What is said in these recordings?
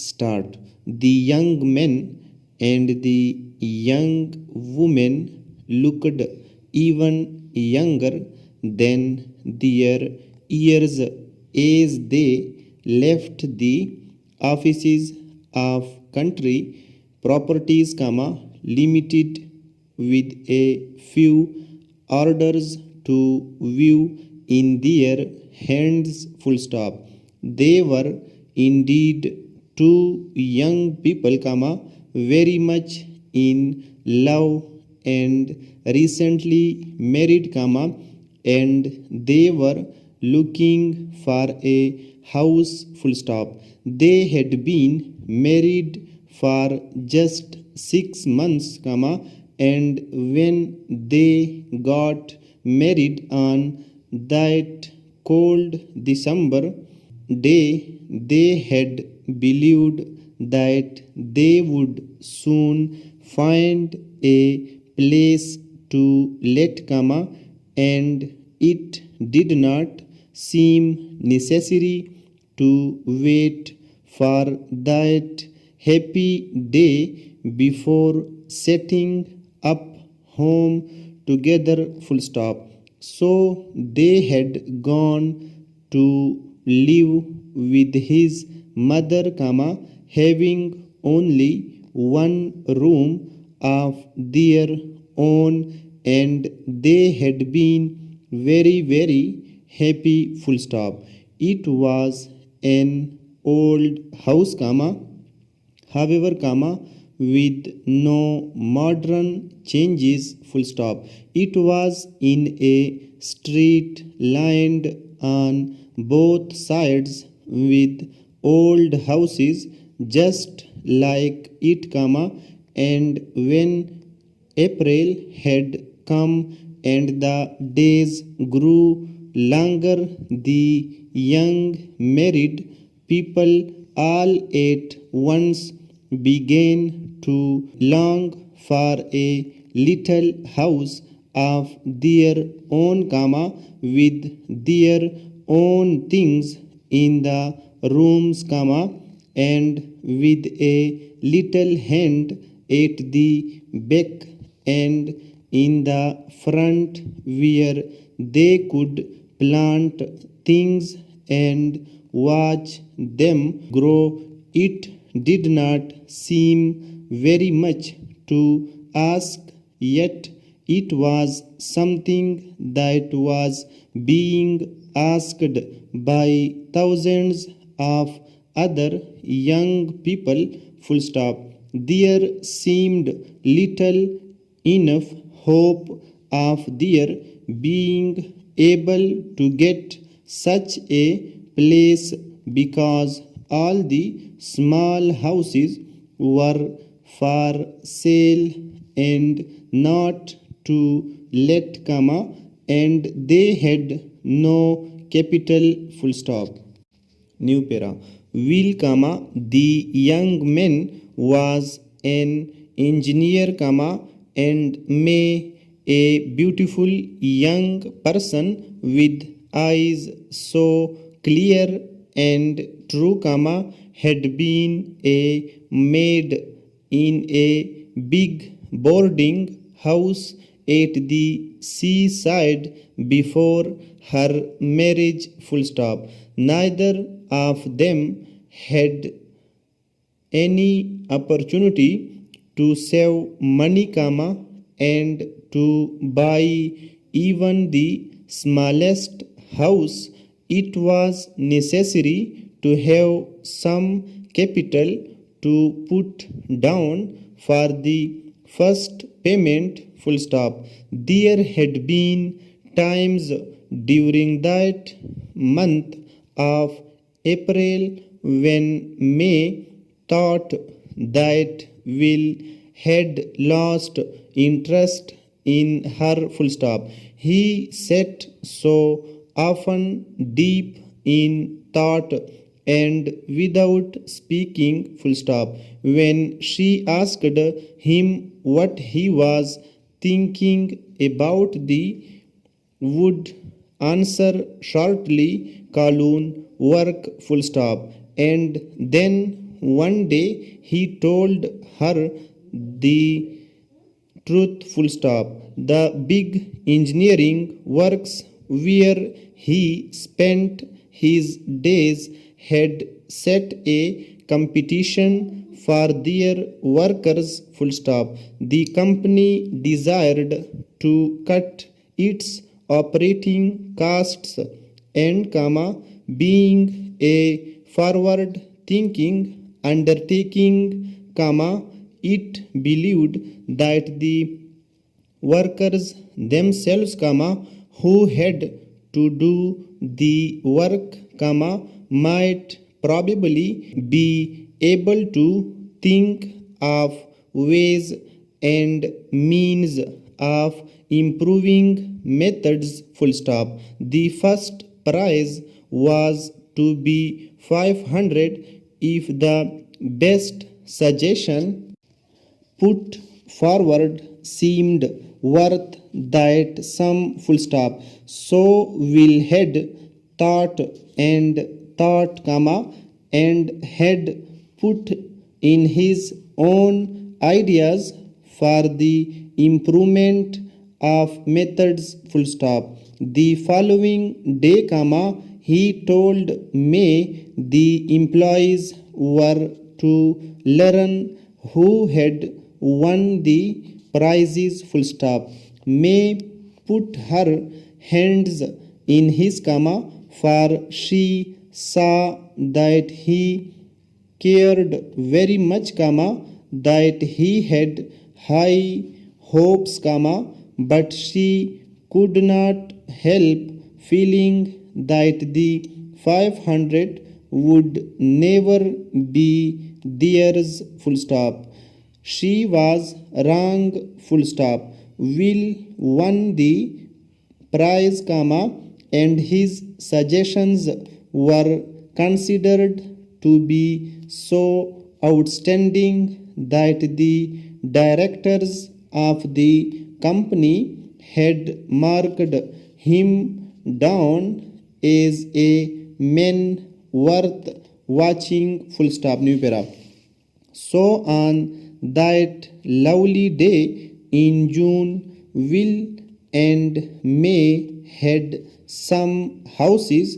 start. The young men and the young women looked even younger than their years as they left the offices of country properties, limited with a few orders to view in their hands, full stop. They were indeed two young people, very much in love and recently married, and they were looking for a house, full stop. They had been married for just 6 months, and when they got married on that cold December day, they had believed that they would soon find a place to let, and it did not seem necessary to wait for that happy day before setting up home together, full stop. So they had gone to live with his mother, having only one room of their own, and they had been very happy, full stop. It was an old house, however, with no modern changes, full stop. It was in a street lined on both sides with old houses just like it, and when April had come and the days grew longer, the young married people all at once began to long for a little house of their own, with their own things in the rooms, and with a little hand at the back and in the front where they could plant things and watch them grow. It did not seem very much to ask, yet it was something that was being asked by thousands of other young people, full stop. There seemed little enough hope of their being able to get such a place, because all the small houses were for sale and not to let, and they had no capital, full stop. New para. Will, the young man was an engineer, and may a beautiful young person with eyes so clear and true, had been a maid in a big boarding house at the seaside before her marriage, full stop. Neither of them had any opportunity to save money, and to buy even the smallest house. It was necessary to have some capital to put down for the first payment, full stop. There had been times during that month of April when May thought that Will had lost interest in her, full stop. He sat so often deep in thought and without speaking, full stop. When she asked him what he was thinking about, the would answer shortly, colon, work, full stop, and then one day he told her the truth, full stop. The big engineering works where he spent his days had set a competition for their workers, full stop. The company desired to cut its operating costs and, being a forward thinking undertaking, it believed that the workers themselves, who had to do the work, might probably be able to think of ways and means of improving methods, full stop. The first prize was to be 500 if the best suggestion put forward seemed worth that sum, full stop. So Will had thought and thought, and had put in his own ideas for the improvement of methods, full stop. The following day, he told May the employees were to learn who had won the prizes, full stop. May put her hands in his, for she saw that he cared very much, that he had high hopes, but she could not help feeling that the 500 would never be theirs, full stop. She was wrong, full stop. Will won the prize, and his suggestions were considered to be so outstanding that the directors of the company had marked him down as a man worth watching, full stop. New para. So on that lovely day in June, Will and May had some houses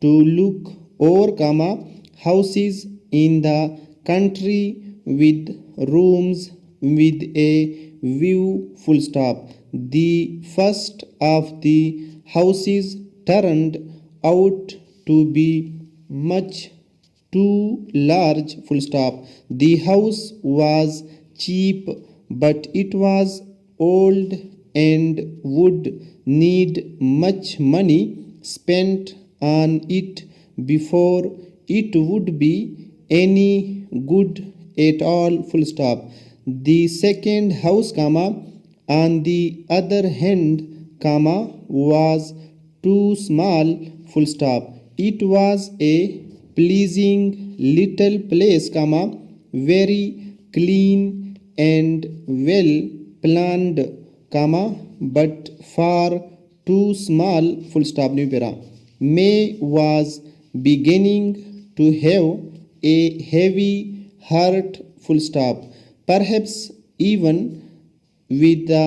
to look over, houses in the country with rooms with a view, full stop. The first of the houses turned out to be much too large, full stop. The house was cheap, but it was old and would need much money spent on it before it would be any good at all, full stop. The second house, on the other hand, was too small, full stop. It was a pleasing little place, very clean and well planned, but far too small, full stop. New para. May was beginning to have a heavy heart, full stop. Perhaps even with the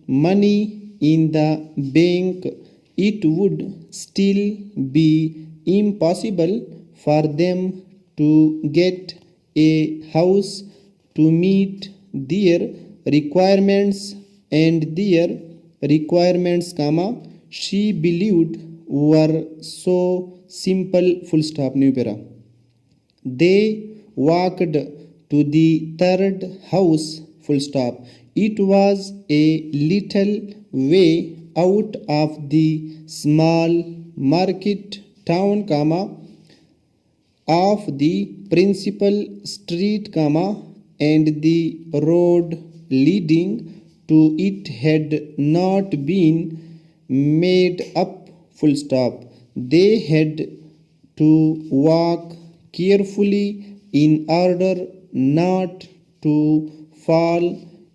money in the bank, it would still be impossible for them to get a house to meet their requirements, and their requirements, she believed were so simple, full stop. New para. They walked to the third house, full stop. It was a little way out of the small market town, of the principal street, and the road leading to it had not been made up, full stop. They had to walk carefully in order not to fall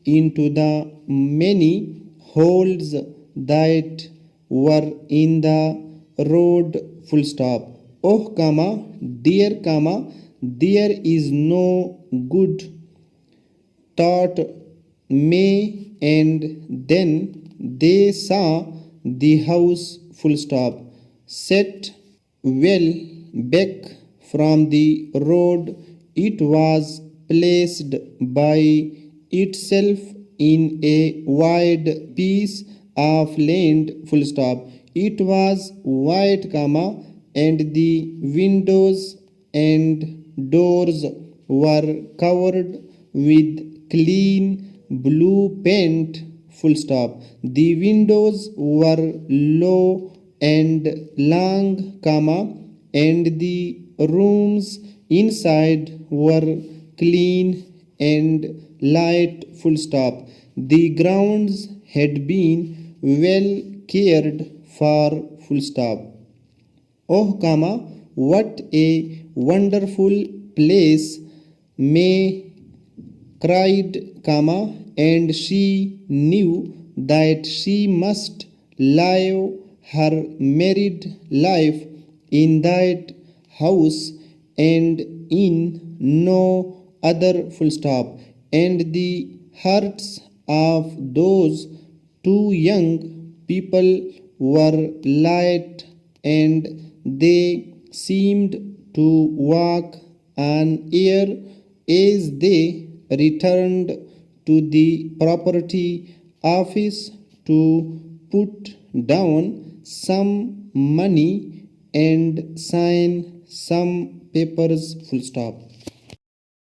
into the many holes that were in the road, full stop. Oh, dear, There is no good thought may, and then they saw the house full stop set well back from the road. It was placed by itself in a wide piece of land full stop. It was white comma, and the windows and doors were covered with clean blue paint full stop. The windows were low and long comma, and the rooms inside were clean and light full stop. The grounds had been well cared for full stop. Oh comma, what a wonderful place, May cried comma, and she knew that she must live her married life in that house and in no other full stop. And the hearts of those two young people were light, and they seemed to walk on air as they returned to the property office to put down some money and sign some papers full stop.